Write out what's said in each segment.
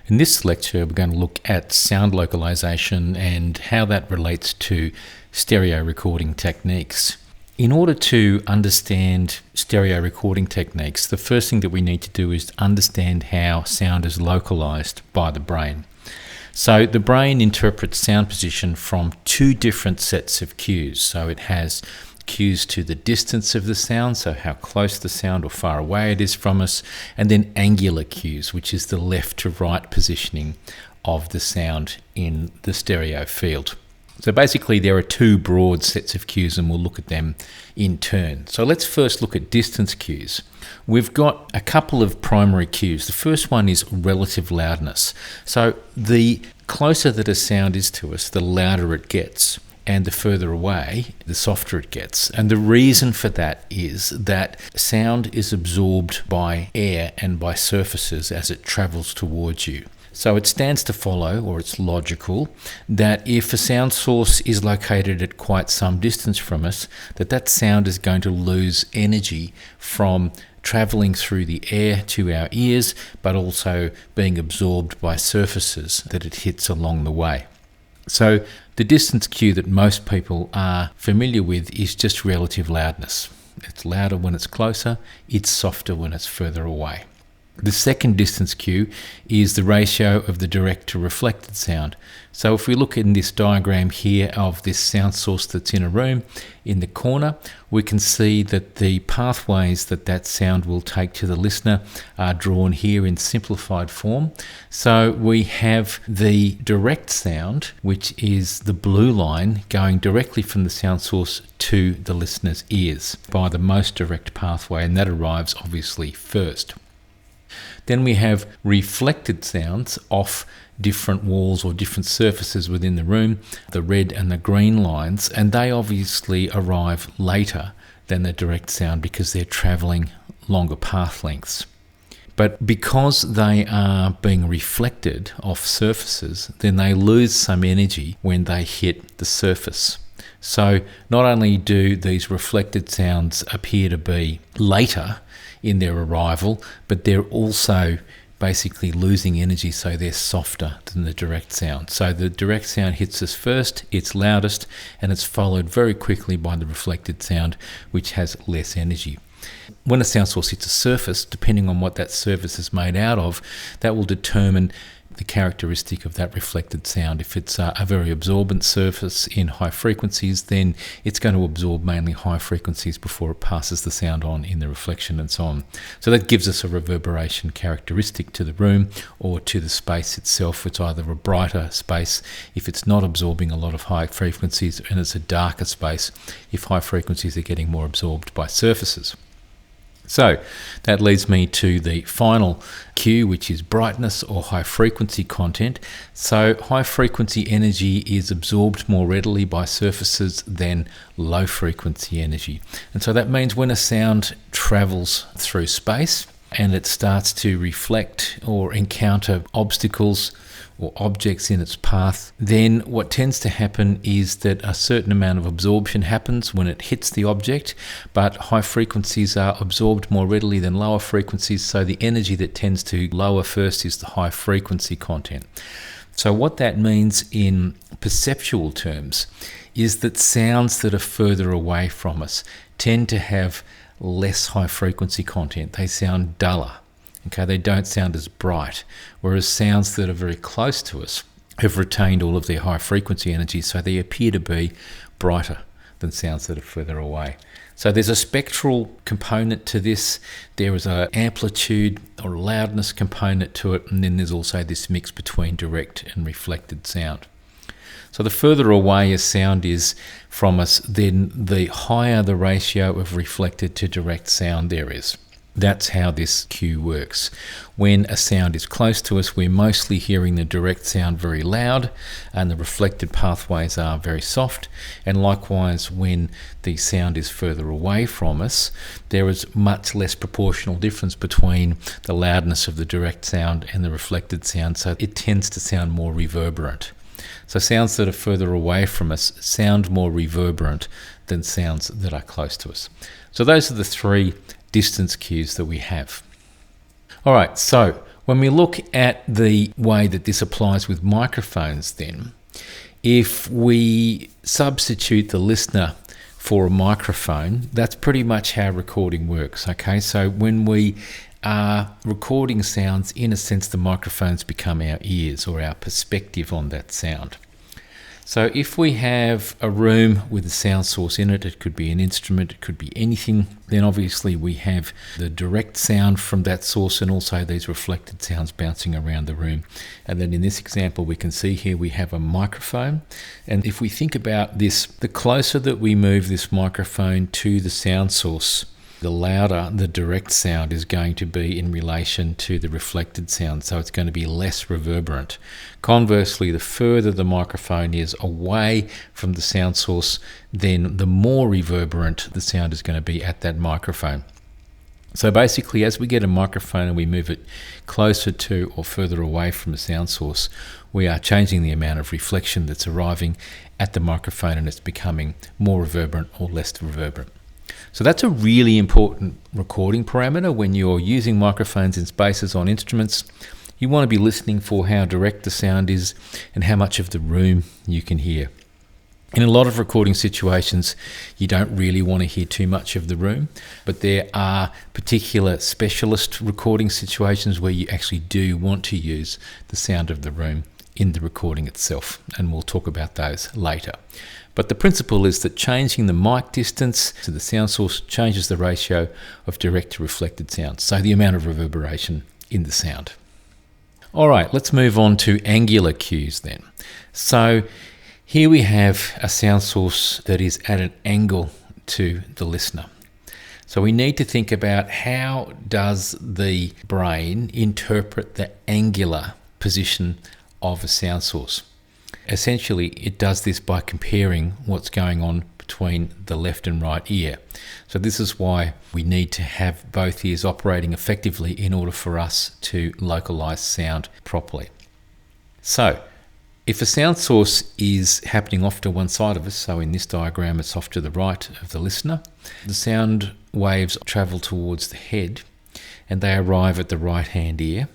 In this lecture, we're going to look at sound localization and how that relates to stereo recording techniques. In order to understand stereo recording techniques, the first thing that we need to do is understand how sound is localized by the brain. So the brain interprets sound position from two different sets of cues. So it has cues to the distance of the sound, so how close the sound or far away it is from us, and then angular cues, which is the left to right positioning of the sound in the stereo field. So basically there are two broad sets of cues, and we'll look at them in turn. So let's first look at distance cues. We've got a couple of primary cues. The first one is relative loudness. So the closer that a sound is to us, the louder it gets. And the further away, the softer it gets. And the reason for that is that sound is absorbed by air and by surfaces as it travels towards you. So it stands to follow, or it's logical, that if a sound source is located at quite some distance from us, that sound is going to lose energy from travelling through the air to our ears, but also being absorbed by surfaces that it hits along the way. So the distance cue that most people are familiar with is just relative loudness. It's louder when it's closer, it's softer when it's further away. The second distance cue is the ratio of the direct to reflected sound. So if we look in this diagram here of this sound source that's in a room, in the corner, we can see that the pathways that sound will take to the listener are drawn here in simplified form. So we have the direct sound, which is the blue line going directly from the sound source to the listener's ears by the most direct pathway, and that arrives obviously first. Then we have reflected sounds off different walls or different surfaces within the room, the red and the green lines, and they obviously arrive later than the direct sound because they're travelling longer path lengths. But because they are being reflected off surfaces, then they lose some energy when they hit the surface. So not only do these reflected sounds appear to be later in their arrival, but they're also basically losing energy, so they're softer than the direct sound. So the direct sound hits us first, it's loudest, and it's followed very quickly by the reflected sound, which has less energy. When a sound source hits a surface, depending on what that surface is made out of, that will determine the characteristic of that reflected sound. If it's a very absorbent surface in high frequencies, then it's going to absorb mainly high frequencies before it passes the sound on in the reflection and so on. So that gives us a reverberation characteristic to the room or to the space itself. It's either a brighter space if it's not absorbing a lot of high frequencies, and it's a darker space if high frequencies are getting more absorbed by surfaces. So that leads me to the final cue, which is brightness or high frequency content. So high frequency energy is absorbed more readily by surfaces than low frequency energy. And so that means when a sound travels through space and it starts to reflect or encounter obstacles or objects in its path, then what tends to happen is that a certain amount of absorption happens when it hits the object, but high frequencies are absorbed more readily than lower frequencies, so the energy that tends to lower first is the high frequency content. So what that means in perceptual terms is that sounds that are further away from us tend to have less high frequency content. They sound duller. Okay, they don't sound as bright, whereas sounds that are very close to us have retained all of their high frequency energy, so they appear to be brighter than sounds that are further away. So there's a spectral component to this, there is an amplitude or loudness component to it, and then there's also this mix between direct and reflected sound. So the further away a sound is from us, then the higher the ratio of reflected to direct sound there is. That's how this cue works. When a sound is close to us, we're mostly hearing the direct sound very loud and the reflected pathways are very soft. And likewise, when the sound is further away from us, there is much less proportional difference between the loudness of the direct sound and the reflected sound, so it tends to sound more reverberant. So sounds that are further away from us sound more reverberant than sounds that are close to us. So those are the three distance cues that we have. All right, so When we look at the way that this applies with microphones then, if we substitute the listener for a microphone, that's pretty much how recording works, okay? So when we are recording sounds, in a sense, the microphones become our ears or our perspective on that sound. So if we have a room with a sound source in it, it could be an instrument, it could be anything, then obviously we have the direct sound from that source and also these reflected sounds bouncing around the room. And then in this example, we can see here we have a microphone. And if we think about this, the closer that we move this microphone to the sound source, the louder the direct sound is going to be in relation to the reflected sound, so it's going to be less reverberant. Conversely, the further the microphone is away from the sound source, then the more reverberant the sound is going to be at that microphone. So basically, as we get a microphone and we move it closer to or further away from the sound source, we are changing the amount of reflection that's arriving at the microphone, and it's becoming more reverberant or less reverberant. So that's a really important recording parameter when you're using microphones in spaces on instruments. You want to be listening for how direct the sound is and how much of the room you can hear. In a lot of recording situations, you don't really want to hear too much of the room, but there are particular specialist recording situations where you actually do want to use the sound of the room in the recording itself, and we'll talk about those later. But the principle is that changing the mic distance to the sound source changes the ratio of direct to reflected sound, so the amount of reverberation in the sound. All right, let's move on to angular cues then. So here we have a sound source that is at an angle to the listener. So we need to think about how does the brain interpret the angular position of a sound source. Essentially, it does this by comparing what's going on between the left and right ear. So this is why we need to have both ears operating effectively in order for us to localize sound properly. So if a sound source is happening off to one side of us, so in this diagram it's off to the right of the listener, the sound waves travel towards the head and they arrive at the right hand ear.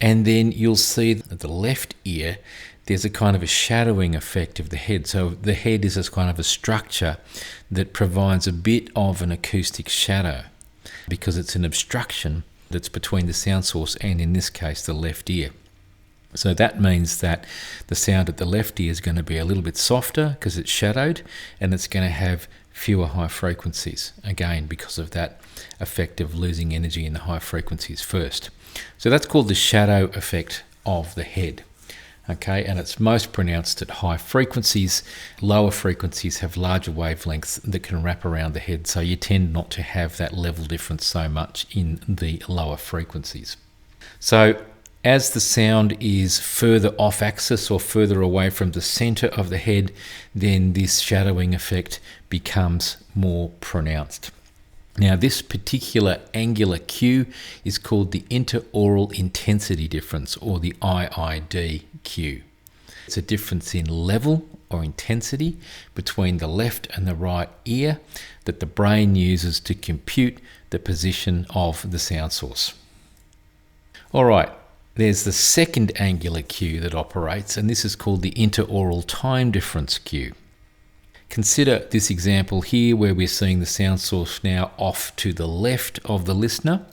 And then you'll see that the left ear, there's a kind of a shadowing effect of the head. So the head is as kind of a structure that provides a bit of an acoustic shadow because it's an obstruction that's between the sound source and, in this case, the left ear. So that means that the sound at the left ear is going to be a little bit softer because it's shadowed, and it's going to have fewer high frequencies, again because of that effect of losing energy in the high frequencies first. So that's called the shadow effect of the head. Okay, and it's most pronounced at high frequencies. Lower frequencies have larger wavelengths that can wrap around the head, so you tend not to have that level difference so much in the lower frequencies. So as the sound is further off axis or further away from the center of the head, then this shadowing effect becomes more pronounced. Now, this particular angular cue is called the interaural intensity difference, or the IID cue. It's a difference in level or intensity between the left and the right ear that the brain uses to compute the position of the sound source. All right, there's the second angular cue that operates, and this is called the interaural time difference cue. Consider this example here where we're seeing the sound source now off to the left of the listener,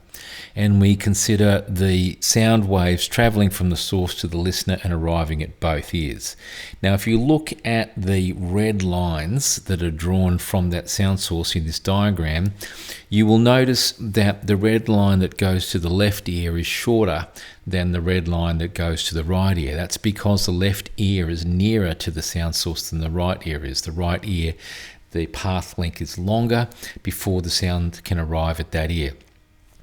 and we consider the sound waves traveling from the source to the listener and arriving at both ears. Now, if you look at the red lines that are drawn from that sound source in this diagram, you will notice that the red line that goes to the left ear is shorter than the red line that goes to the right ear. That's because the left ear is nearer to the sound source than the right ear is. The right ear, the path length is longer before the sound can arrive at that ear.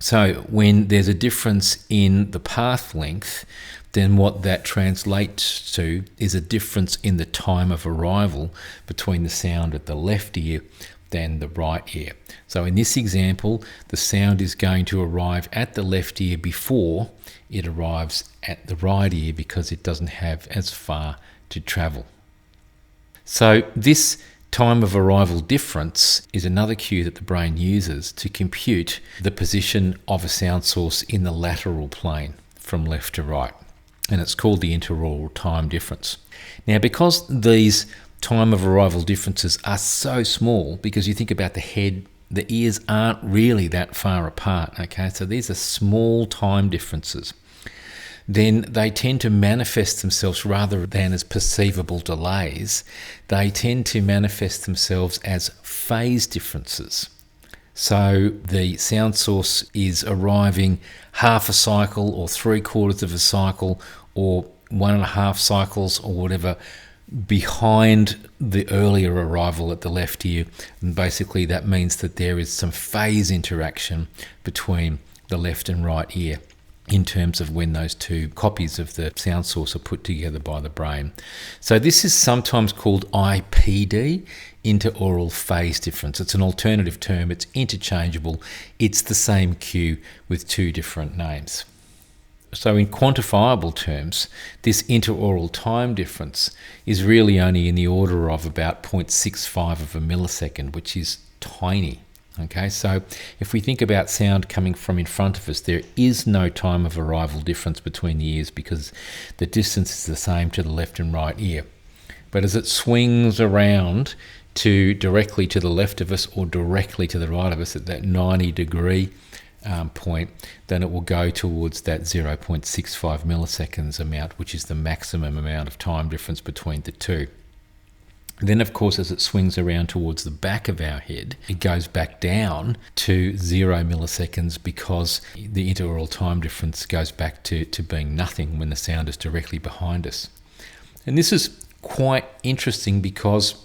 So when there's a difference in the path length, then what that translates to is a difference in the time of arrival between the sound at the left ear than the right ear. So in this example, the sound is going to arrive at the left ear before it arrives at the right ear because it doesn't have as far to travel. So this time of arrival difference is another cue that the brain uses to compute the position of a sound source in the lateral plane from left to right. And it's called the interaural time difference. Now, because these time of arrival differences are so small, because you think about the head, the ears aren't really that far apart, okay? So these are small time differences. Then they tend to manifest themselves rather than as perceivable delays. They tend to manifest themselves as phase differences. So the sound source is arriving half a cycle or 3/4 of a cycle or 1.5 cycles or whatever behind the earlier arrival at the left ear. And basically that means that there is some phase interaction between the left and right ear in terms of when those two copies of the sound source are put together by the brain. So this is sometimes called IPD, interaural phase difference. It's an alternative term, it's interchangeable, it's the same cue with two different names. So in quantifiable terms, this interaural time difference is really only in the order of about 0.65 of a millisecond, which is tiny. Okay, so if we think about sound coming from in front of us, there is no time of arrival difference between the ears because the distance is the same to the left and right ear. But as it swings around to directly to the left of us or directly to the right of us at that 90-degree point, then it will go towards that 0.65 milliseconds amount, which is the maximum amount of time difference between the two. Then, of course, as it swings around towards the back of our head, it goes back down to 0 milliseconds because the interaural time difference goes back to being nothing when the sound is directly behind us. And this is quite interesting because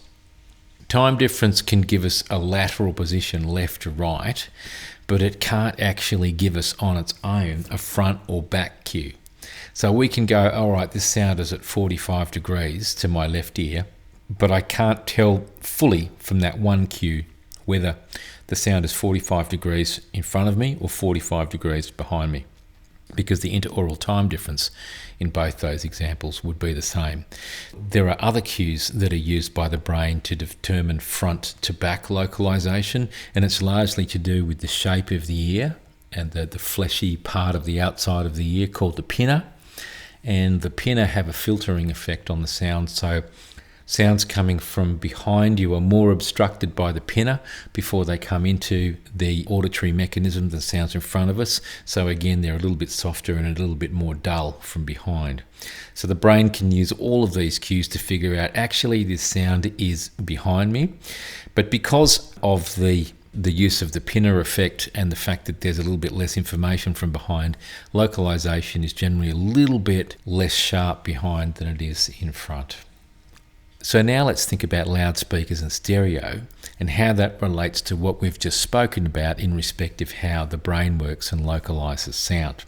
time difference can give us a lateral position left to right, but it can't actually give us on its own a front or back cue. So we can go, all right, this sound is at 45 degrees to my left ear, but I can't tell fully from that one cue whether the sound is 45 degrees in front of me or 45 degrees behind me, because the interaural time difference in both those examples would be the same. There are other cues that are used by the brain to determine front to back localization, and it's largely to do with the shape of the ear and the fleshy part of the outside of the ear called the pinna. And the pinna have a filtering effect on the sound, so sounds coming from behind you are more obstructed by the pinna before they come into the auditory mechanism than sounds in front of us. So again, they're a little bit softer and a little bit more dull from behind. So the brain can use all of these cues to figure out, actually, this sound is behind me. But because of the use of the pinna effect and the fact that there's a little bit less information from behind, localization is generally a little bit less sharp behind than it is in front. So now let's think about loudspeakers and stereo and how that relates to what we've just spoken about in respect of how the brain works and localizes sound.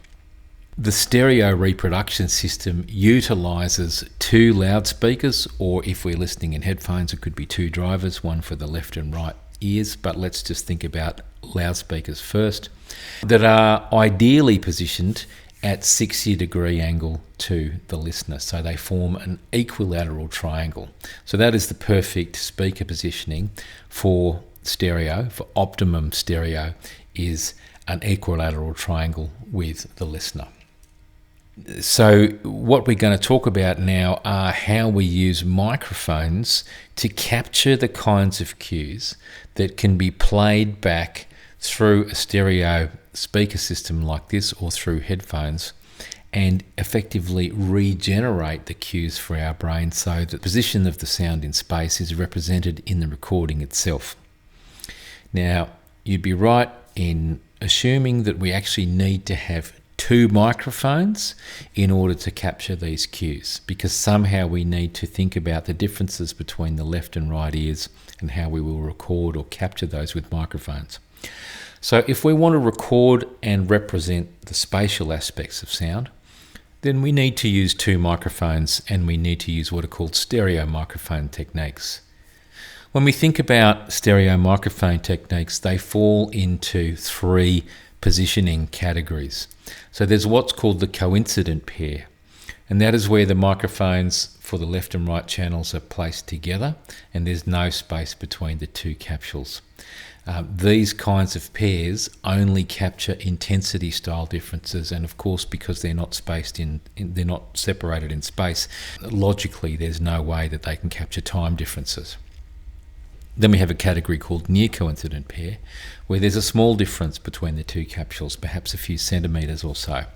The stereo reproduction system utilizes two loudspeakers, or if we're listening in headphones, it could be two drivers, one for the left and right ears, but let's just think about loudspeakers first, that are ideally positioned at 60-degree angle to the listener. So they form an equilateral triangle. So that is the perfect speaker positioning for stereo, for optimum stereo, is an equilateral triangle with the listener. So what we're going to talk about now are how we use microphones to capture the kinds of cues that can be played back through a stereo speaker system like this or through headphones and effectively regenerate the cues for our brain so that the position of the sound in space is represented in the recording itself. Now, you'd be right in assuming that we actually need to have two microphones in order to capture these cues, because somehow we need to think about the differences between the left and right ears and how we will record or capture those with microphones. So if we want to record and represent the spatial aspects of sound, then we need to use two microphones and we need to use what are called stereo microphone techniques. When we think about stereo microphone techniques, they fall into three positioning categories. So there's what's called the coincident pair, and that is where the microphones for the left and right channels are placed together and there's no space between the two capsules. These kinds of pairs only capture intensity style differences, and of course, because they're not they're not separated in space, logically there's no way that they can capture time differences. Then we have a category called near coincident pair, where there's a small difference between the two capsules, perhaps a few centimetres or so.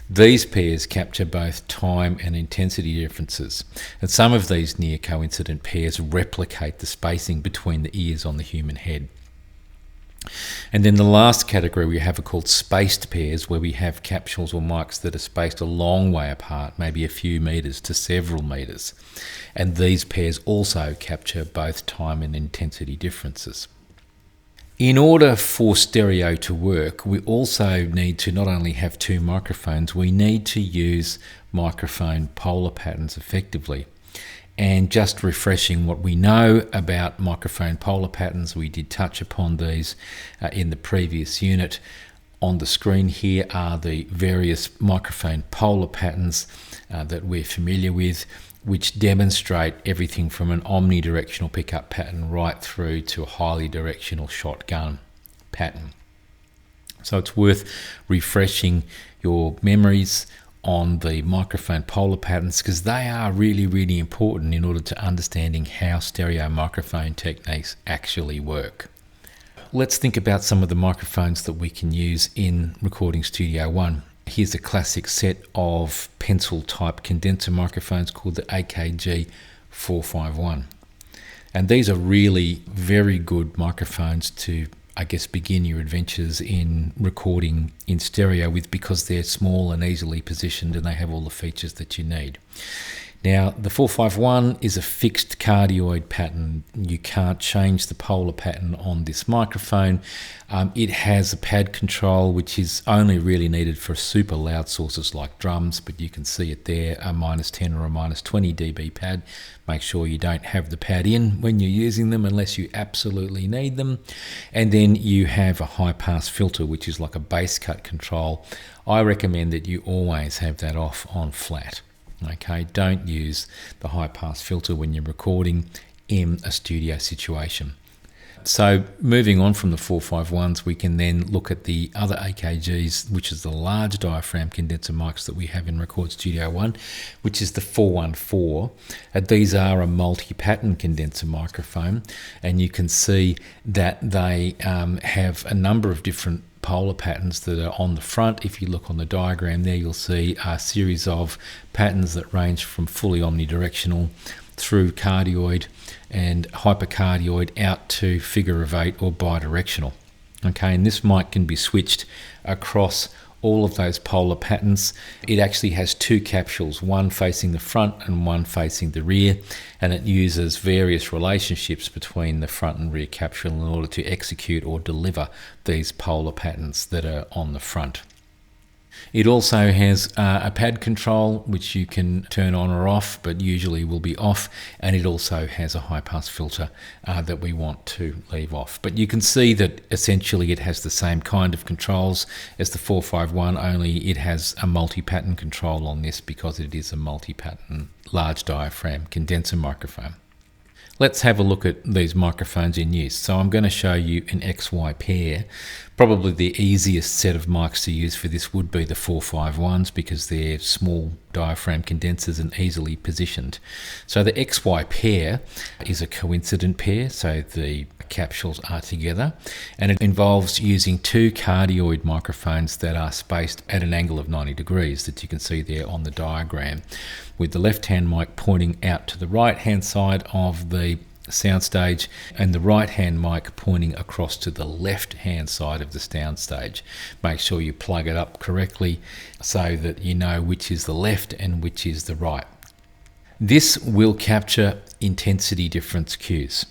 These pairs capture both time and intensity differences, and some of these near coincident pairs replicate the spacing between the ears on the human head. And then the last category we have are called spaced pairs, where we have capsules or mics that are spaced a long way apart, maybe a few metres to several metres. And these pairs also capture both time and intensity differences. In order for stereo to work, we also need to not only have two microphones, we need to use microphone polar patterns effectively. And just refreshing what we know about microphone polar patterns, we did touch upon these in the previous unit. On the screen here are the various microphone polar patterns that we're familiar with, which demonstrate everything from an omnidirectional pickup pattern right through to a highly directional shotgun pattern. So it's worth refreshing your memories on the microphone polar patterns, because they are really, really important in order to understanding how stereo microphone techniques actually work. Let's think about some of the microphones that we can use in Recording Studio One. Here's a classic set of pencil type condenser microphones called the AKG 451. And these are really very good microphones to, I guess, begin your adventures in recording in stereo with, because they're small and easily positioned and they have all the features that you need. Now, the 451 is a fixed cardioid pattern. You can't change the polar pattern on this microphone. It has a pad control, which is only really needed for super loud sources like drums, but you can see it there, a -10 or a -20 dB pad. Make sure you don't have the pad in when you're using them unless you absolutely need them. And then you have a high pass filter, which is like a bass cut control. I recommend that you always have that off on flat. Okay, don't use the high pass filter when you're recording in a studio situation. So moving on from the 451s, we can then look at the other AKGs, which is the large diaphragm condenser mics that we have in Record Studio One, which is the 414. These are a multi-pattern condenser microphone, and you can see that they have a number of different polar patterns that are on the front. If you look on the diagram there, you'll see a series of patterns that range from fully omnidirectional through cardioid and hypercardioid out to figure of 8 or bidirectional. Okay, and this mic can be switched across all of those polar patterns. It actually has two capsules, one facing the front and one facing the rear, and it uses various relationships between the front and rear capsule in order to execute or deliver these polar patterns that are on the front. It also has a pad control, which you can turn on or off, but usually will be off, and it also has a high pass filter that we want to leave off. But you can see that essentially it has the same kind of controls as the 451, only it has a multi-pattern control on this because it is a multi-pattern large diaphragm condenser microphone. Let's have a look at these microphones in use. So I'm going to show you an XY pair. Probably the easiest set of mics to use for this would be the 451s, because they're small diaphragm condensers and easily positioned. So the XY pair is a coincident pair, so the capsules are together, and it involves using two cardioid microphones that are spaced at an angle of 90 degrees that you can see there on the diagram, with the left-hand mic pointing out to the right-hand side of the soundstage and the right-hand mic pointing across to the left-hand side of the soundstage. Make sure you plug it up correctly so that you know which is the left and which is the right. This will capture intensity difference cues,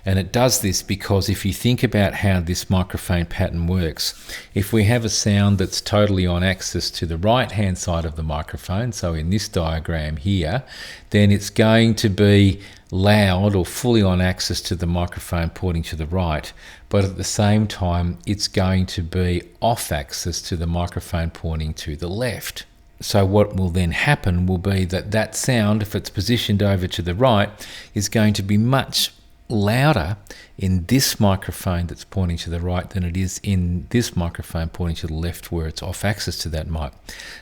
and it does this because if you think about how this microphone pattern works, if we have a sound that's totally on axis to the right hand side of the microphone, so in this diagram here, then it's going to be loud or fully on axis to the microphone pointing to the right, but at the same time it's going to be off axis to the microphone pointing to the left. So what will then happen will be that that sound, if it's positioned over to the right, is going to be much louder in this microphone that's pointing to the right than it is in this microphone pointing to the left, where it's off axis to that mic.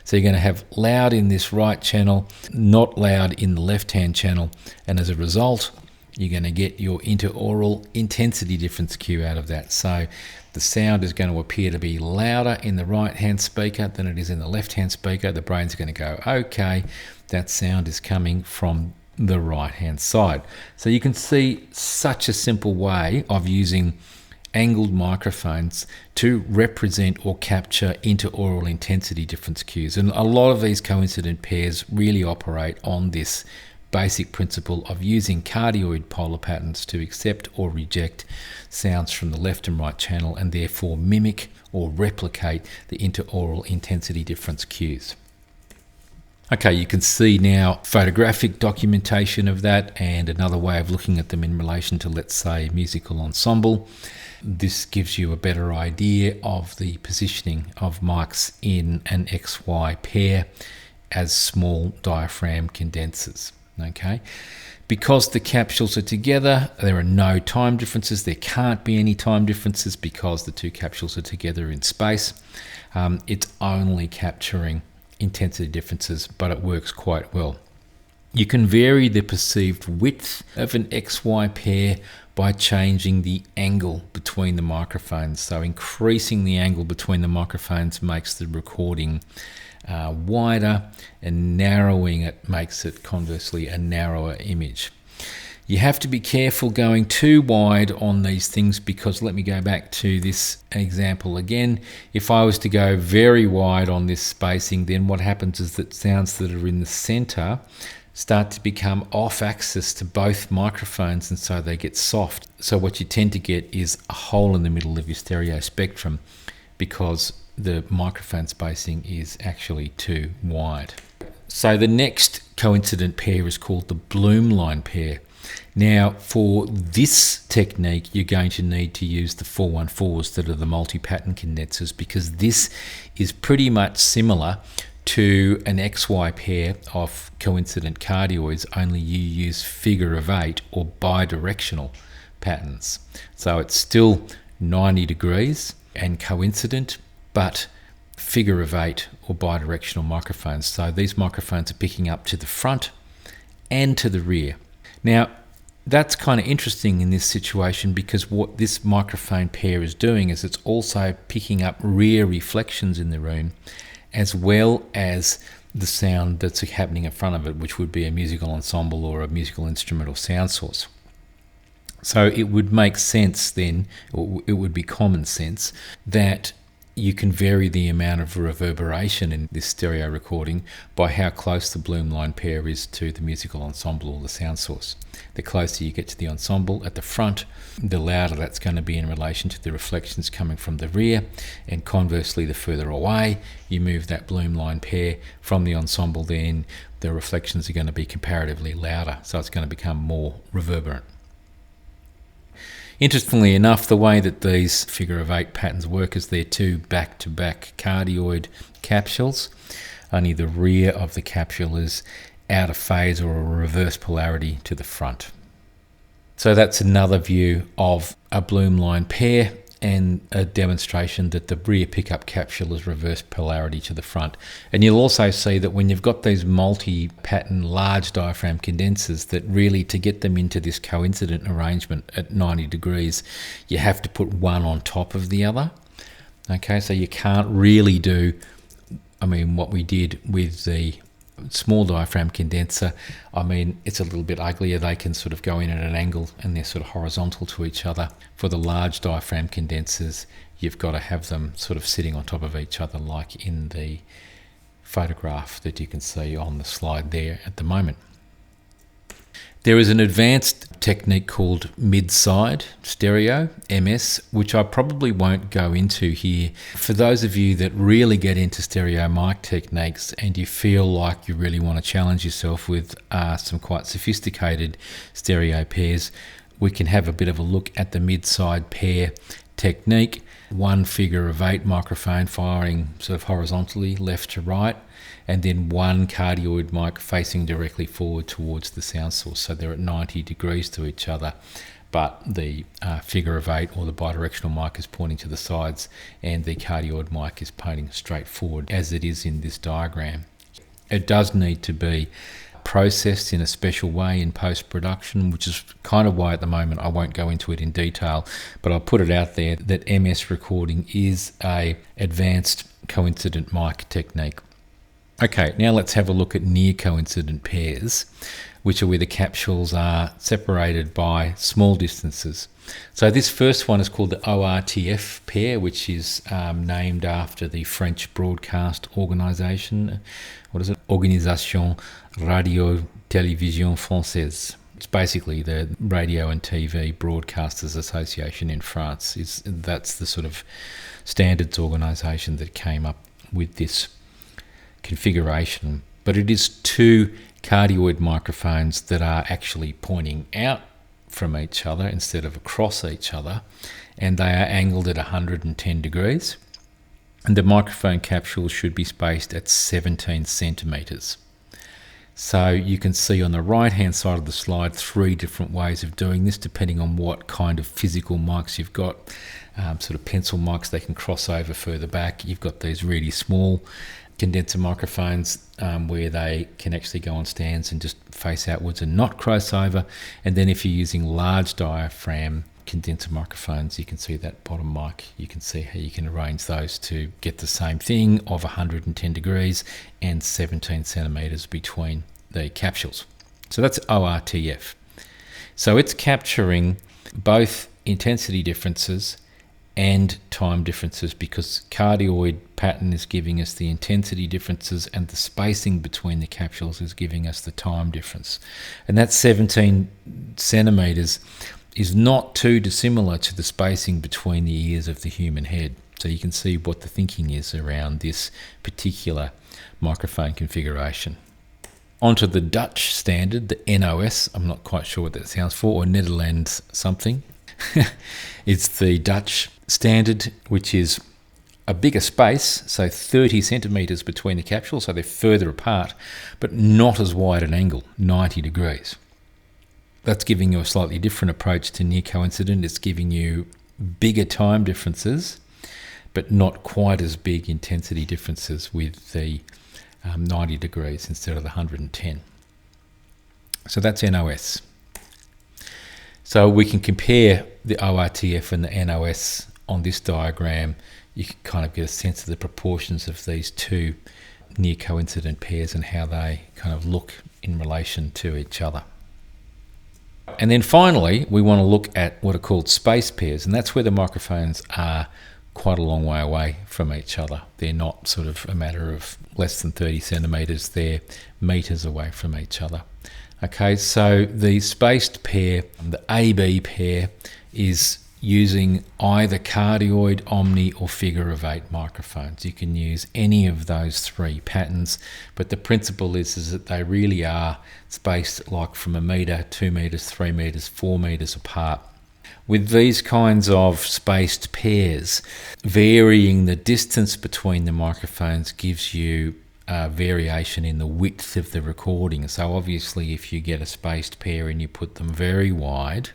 So you're going to have loud in this right channel, not loud in the left-hand channel, and as a result, you're going to get your interaural intensity difference cue out of that. So the sound is going to appear to be louder in the right-hand speaker than it is in the left-hand speaker. The brain's going to go, okay, that sound is coming from the right-hand side. So you can see such a simple way of using angled microphones to represent or capture interaural intensity difference cues. And a lot of these coincident pairs really operate on this basic principle of using cardioid polar patterns to accept or reject sounds from the left and right channel, and therefore mimic or replicate the interaural intensity difference cues. Okay, you can see now photographic documentation of that, and another way of looking at them in relation to, let's say, musical ensemble. This gives you a better idea of the positioning of mics in an XY pair as small diaphragm condensers. Okay, because the capsules are together, there are no time differences. There can't be any time differences because the two capsules are together in space. It's only capturing intensity differences, but it works quite well. You can vary the perceived width of an XY pair by changing the angle between the microphones. So increasing the angle between the microphones makes the recording wider, and narrowing it makes it conversely a narrower image. You have to be careful going too wide on these things, because let me go back to this example again. If I was to go very wide on this spacing, then what happens is that sounds that are in the center start to become off axis to both microphones, and so they get soft. So what you tend to get is a hole in the middle of your stereo spectrum because the microphone spacing is actually too wide. So the next coincident pair is called the Bloom line pair. Now, for this technique, you're going to need to use the 414s that are the multi-pattern condensers, because this is pretty much similar to an XY pair of coincident cardioids, only you use figure of 8 or bidirectional patterns. So it's still 90 degrees and coincident, but figure of 8 or bidirectional microphones. So these microphones are picking up to the front and to the rear. Now, that's kind of interesting in this situation, because what this microphone pair is doing is it's also picking up rear reflections in the room, as well as the sound that's happening in front of it, which would be a musical ensemble or a musical instrument or sound source. So it would make sense then, or it would be common sense, that you can vary the amount of reverberation in this stereo recording by how close the Bloom line pair is to the musical ensemble or the sound source. The closer you get to the ensemble at the front, the louder that's going to be in relation to the reflections coming from the rear, and conversely, the further away you move that Bloom line pair from the ensemble, then the reflections are going to be comparatively louder, so it's going to become more reverberant. Interestingly enough, the way that these figure of 8 patterns work is they're two back-to-back cardioid capsules. Only the rear of the capsule is out of phase or a reverse polarity to the front. So that's another view of a Bloom line pair, and a demonstration that the rear pickup capsule is reverse polarity to the front. And you'll also see that when you've got these multi-pattern large diaphragm condensers, that really, to get them into this coincident arrangement at 90 degrees, you have to put one on top of the other. Okay, so you can't really do, what we did with the small diaphragm condenser. It's a little bit uglier. They can sort of go in at an angle and they're sort of horizontal to each other. For the large diaphragm condensers, you've got to have them sort of sitting on top of each other, like in the photograph that you can see on the slide there at the moment. There is an advanced technique called mid-side stereo, MS, which I probably won't go into here. For those of you that really get into stereo mic techniques and you feel like you really want to challenge yourself with some quite sophisticated stereo pairs, we can have a bit of a look at the mid-side pair technique. One figure of 8 microphone firing sort of horizontally left to right, and then one cardioid mic facing directly forward towards the sound source. So they're at 90 degrees to each other. but the figure of 8 or the bidirectional mic is pointing to the sides, and the cardioid mic is pointing straight forward, as it is in this diagram. It does need to be processed in a special way in post-production, which is kind of why at the moment I won't go into it in detail, but I'll put it out there that MS recording is a advanced coincident mic technique. Okay, now let's have a look at near coincident pairs, which are where the capsules are separated by small distances. So this first one is called the ORTF pair, which is named after the French broadcast organisation. What is it? Organisation Radio-Télévision Française. It's basically the Radio and TV Broadcasters Association in France. That's the sort of standards organisation that came up with this configuration. But it is two cardioid microphones that are actually pointing out from each other instead of across each other, and they are angled at 110 degrees, and the microphone capsules should be spaced at 17 centimetres. So you can see on the right hand side of the slide 3 different ways of doing this depending on what kind of physical mics you've got. Sort of pencil mics, they can cross over further back. You've got these really small condenser microphones where they can actually go on stands and just face outwards and not cross over. And then if you're using large diaphragm condenser microphones, you can see that bottom mic. You can see how you can arrange those to get the same thing of 110 degrees and 17 centimeters between the capsules. So that's ORTF. So it's capturing both intensity differences and time differences, because cardioid pattern is giving us the intensity differences and the spacing between the capsules is giving us the time difference. And that 17 centimeters is not too dissimilar to the spacing between the ears of the human head. So you can see what the thinking is around this particular microphone configuration. Onto the Dutch standard, the NOS. I'm not quite sure what that stands for, or Netherlands something. It's the Dutch standard, which is a bigger space, so 30 centimetres between the capsules, so they're further apart, but not as wide an angle, 90 degrees. That's giving you a slightly different approach to near coincident. It's giving you bigger time differences, but not quite as big intensity differences with the 90 degrees instead of the 110. So that's NOS. So we can compare the ORTF and the NOS on this diagram. You can kind of get a sense of the proportions of these two near coincident pairs and how they kind of look in relation to each other. And then finally, we want to look at what are called space pairs, and that's where the microphones are quite a long way away from each other. They're not sort of a matter of less than 30 centimetres, they're metres away from each other. Okay, so the spaced pair, the AB pair, is using either cardioid, omni or figure of 8 microphones. You can use any of those 3 patterns, but the principle is that they really are spaced like from 1 metre, 2 metres, 3 metres, 4 metres apart. With these kinds of spaced pairs, varying the distance between the microphones gives you variation in the width of the recording. So obviously if you get a spaced pair and you put them very wide,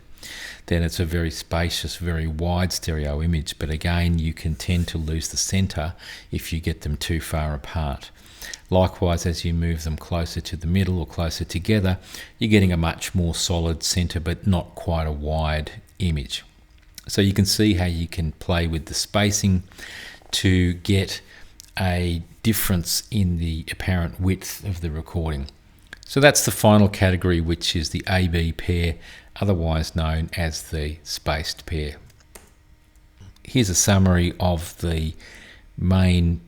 then it's a very spacious, very wide stereo image. But again, you can tend to lose the centre if you get them too far apart. Likewise, as you move them closer to the middle or closer together, you're getting a much more solid centre, but not quite a wide image. So you can see how you can play with the spacing to get a difference in the apparent width of the recording. So that's the final category, which is the AB pair, otherwise known as the spaced pair. Here's a summary of the main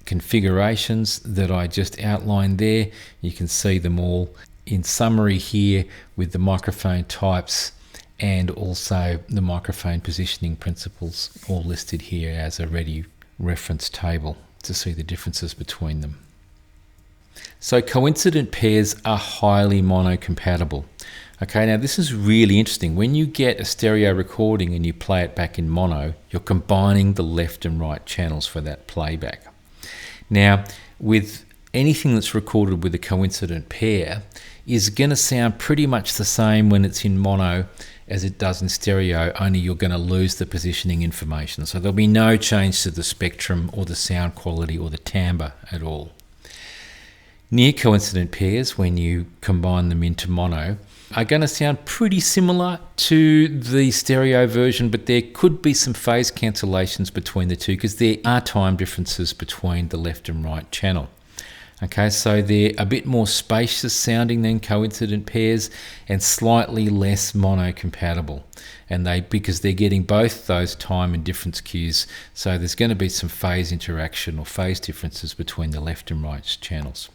configurations that I just outlined there. You can see them all in summary here with the microphone types and also the microphone positioning principles all listed here as a ready reference table to see the differences between them. So coincident pairs are highly mono-compatible. Okay, now this is really interesting. When you get a stereo recording and you play it back in mono, you're combining the left and right channels for that playback. Now, with anything that's recorded with a coincident pair is going to sound pretty much the same when it's in mono as it does in stereo, only you're going to lose the positioning information. So there'll be no change to the spectrum or the sound quality or the timbre at all. Near coincident pairs, when you combine them into mono, are going to sound pretty similar to the stereo version, but there could be some phase cancellations between the two because there are time differences between the left and right channel. Okay, so they're a bit more spacious sounding than coincident pairs and slightly less mono compatible. And because they're getting both those time and difference cues, so there's going to be some phase interaction or phase differences between the left and right channels.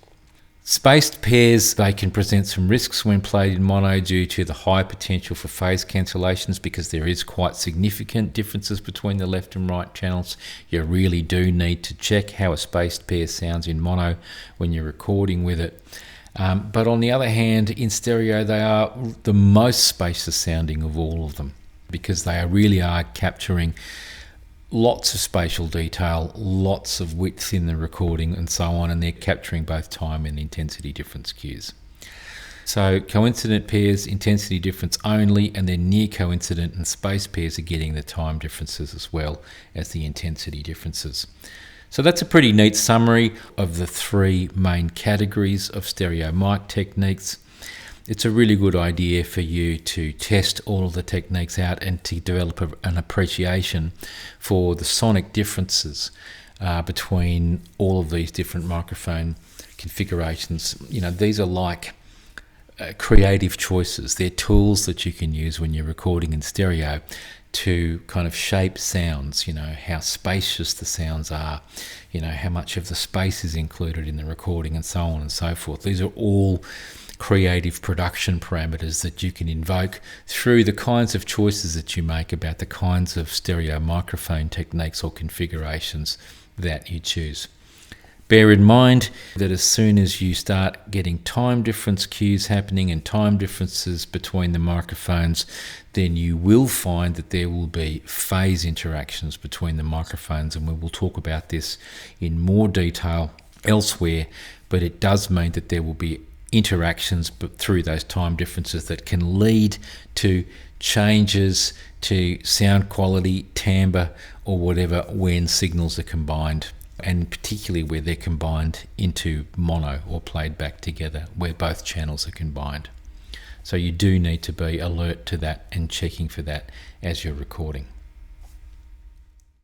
Spaced pairs, they can present some risks when played in mono due to the high potential for phase cancellations because there is quite significant differences between the left and right channels. You really do need to check how a spaced pair sounds in mono when you're recording with it. But on the other hand, in stereo, they are the most spacious sounding of all of them because they really are capturing lots of spatial detail, lots of width in the recording and so on, and they're capturing both time and intensity difference cues. So coincident pairs, intensity difference only, and then near coincident and space pairs are getting the time differences as well as the intensity differences. So that's a pretty neat summary of the three main categories of stereo mic techniques. It's a really good idea for you to test all of the techniques out and to develop an appreciation for the sonic differences between all of these different microphone configurations. You know, these are like creative choices. They're tools that you can use when you're recording in stereo to kind of shape sounds, you know, how spacious the sounds are, you know, how much of the space is included in the recording and so on and so forth. These are all creative production parameters that you can invoke through the kinds of choices that you make about the kinds of stereo microphone techniques or configurations that you choose. Bear in mind that as soon as you start getting time difference cues happening and time differences between the microphones, then you will find that there will be phase interactions between the microphones, and we will talk about this in more detail elsewhere, but it does mean that there will be interactions but through those time differences that can lead to changes to sound quality, timbre or whatever when signals are combined, and particularly where they're combined into mono or played back together where both channels are combined. So you do need to be alert to that and checking for that as you're recording.